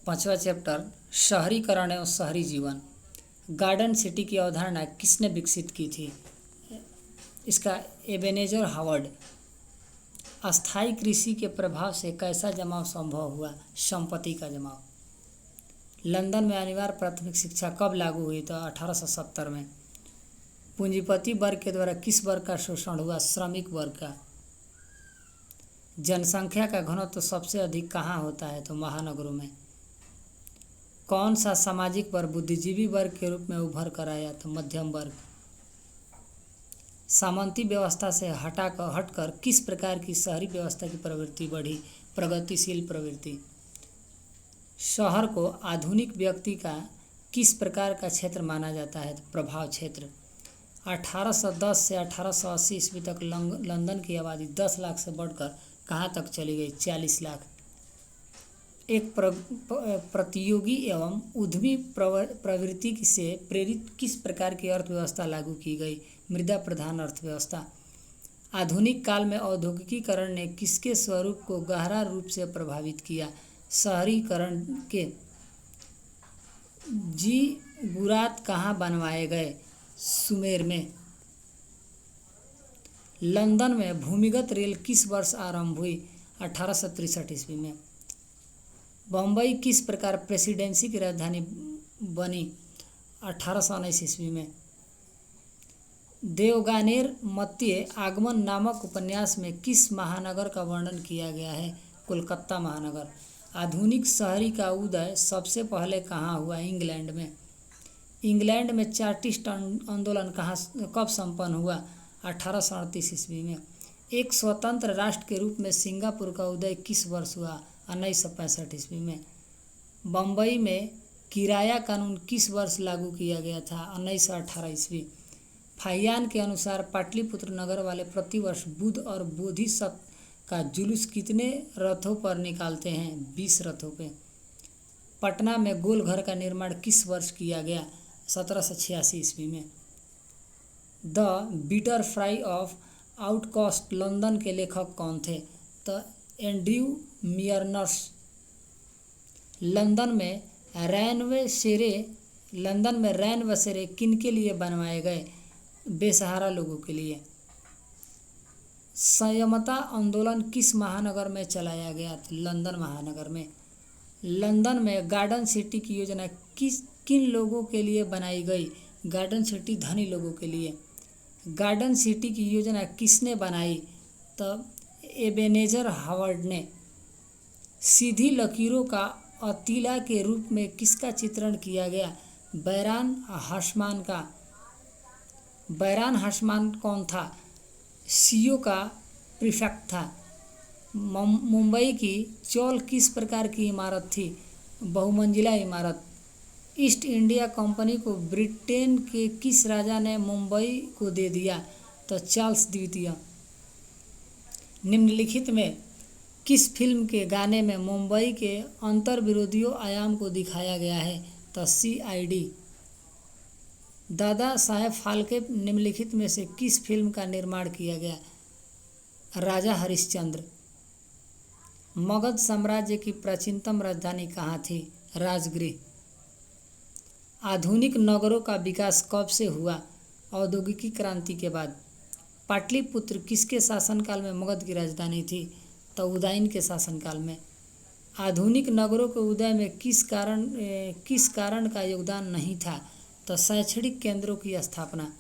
पांचवा चैप्टर शहरीकरण एवं शहरी जीवन। गार्डन सिटी की अवधारणा किसने विकसित की थी? इसका एबेनेजर हावर्ड। अस्थायी कृषि के प्रभाव से कैसा जमाव संभव हुआ? संपत्ति का जमाव। लंदन में अनिवार्य प्राथमिक शिक्षा कब लागू हुई? तो 1870 में। पूंजीपति वर्ग के द्वारा किस वर्ग का शोषण हुआ? श्रमिक वर्ग का। जनसंख्या का घनत्व सबसे अधिक कहाँ होता है? तो महानगरों में। कौन सा सामाजिक वर्ग बुद्धिजीवी वर्ग के रूप में उभर कर आया? तो मध्यम वर्ग। सामंती व्यवस्था से हटकर किस प्रकार की शहरी व्यवस्था की प्रवृत्ति बढ़ी? प्रगतिशील प्रवृत्ति। शहर को आधुनिक व्यक्ति का किस प्रकार का क्षेत्र माना जाता है? तो प्रभाव क्षेत्र। 1810 से 1880 ईस्वी तक लंदन की आबादी 10 लाख से बढ़कर कहाँ तक चली गई? 40 लाख। एक प्रतियोगी एवं उद्यमी प्रवृत्ति से प्रेरित किस प्रकार की अर्थव्यवस्था लागू की गई? मृदा प्रधान अर्थव्यवस्था। आधुनिक काल में औद्योगिकीकरण ने किसके स्वरूप को गहरा रूप से प्रभावित किया? शहरीकरण के। ज़िगुरात कहाँ बनवाए गए? सुमेर में। लंदन में भूमिगत रेल किस वर्ष आरंभ हुई? 1863 ईस्वी में। बम्बई किस प्रकार प्रेसिडेंसी की राजधानी बनी? 1819 ईस्वी में। देवगानेर मत्स्य आगमन नामक उपन्यास में किस महानगर का वर्णन किया गया है? कोलकाता महानगर। आधुनिक शहरी का उदय सबसे पहले कहाँ हुआ? इंग्लैंड में। इंग्लैंड में चार्टिस्ट आंदोलन कब संपन्न हुआ? 1838 ईस्वी में। एक स्वतंत्र राष्ट्र के रूप में सिंगापुर का उदय किस वर्ष हुआ? 1965 ईस्वी में। बम्बई में किराया कानून किस वर्ष लागू किया गया था? 1918 ईस्वी। फाहियान के अनुसार पाटलिपुत्र नगर वाले प्रतिवर्ष बुद्ध और बोधिसत्व का जुलूस कितने रथों पर निकालते हैं? 20 रथों पे। पटना में गोल घर का निर्माण किस वर्ष किया गया? 1786 ईस्वी में। The bitter fry of outcast London के लेखक कौन थे? तो एंड्रयू मियर्नर्स। लंदन में रैन बसेरे किन के लिए बनवाए गए? बेसहारा लोगों के लिए। संयमता आंदोलन किस महानगर में चलाया गया? लंदन महानगर में। लंदन में गार्डन सिटी की योजना किन लोगों के लिए बनाई गई? गार्डन सिटी धनी लोगों के लिए। गार्डन सिटी की योजना किसने बनाई? तब एबेनेजर हावर्ड ने। सीधी लकीरों का अतीला के रूप में किसका चित्रण किया गया? बैरान हाशमान का। बैरान हाशमान कौन था? सीओ का प्रीफेक्ट था। मुंबई की चौल किस प्रकार की इमारत थी? बहुमंजिला इमारत। ईस्ट इंडिया कंपनी को ब्रिटेन के किस राजा ने मुंबई को दे दिया? तो चार्ल्स द्वितीय। निम्नलिखित में किस फिल्म के गाने में मुंबई के अंतर्विरोधियों आयाम को दिखाया गया है? तो CID। दादा साहेब फाल्के निम्नलिखित में से किस फिल्म का निर्माण किया गया? राजा हरिश्चंद्र। मगध साम्राज्य की प्राचीनतम राजधानी कहाँ थी? राजगृह। आधुनिक नगरों का विकास कब से हुआ? औद्योगिकी क्रांति के बाद। पाटलिपुत्र किसके शासनकाल में मगध की राजधानी थी? तो उदयन के शासनकाल में। आधुनिक नगरों के उदय में किस कारण का योगदान नहीं था? तो शैक्षणिक केंद्रों की स्थापना।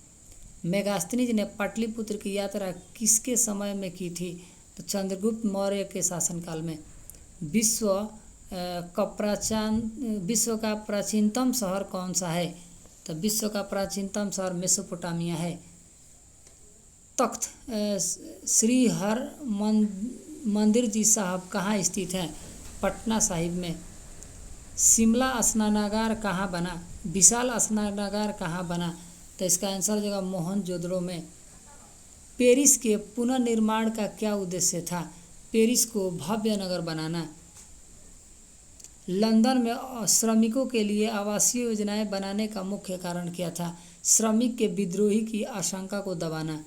मेगास्थनीज ने पाटलिपुत्र की यात्रा किसके समय में की थी? तो चंद्रगुप्त मौर्य के शासनकाल में। विश्व का प्राचीनतम शहर कौन सा है? तो विश्व का प्राचीनतम शहर मेसोपोटामिया है। तख्त श्री हर मंदिर जी साहब कहाँ स्थित है? पटना साहिब में। शिमला स्नानागार कहाँ बना? विशाल स्नानागार कहाँ बना? तो इसका आंसर जगह मोहनजोदड़ो में। पेरिस के पुनर्निर्माण का क्या उद्देश्य था? पेरिस को भव्य नगर बनाना। लंदन में श्रमिकों के लिए आवासीय योजनाएं बनाने का मुख्य कारण क्या था? श्रमिक के विद्रोही की आशंका को दबाना।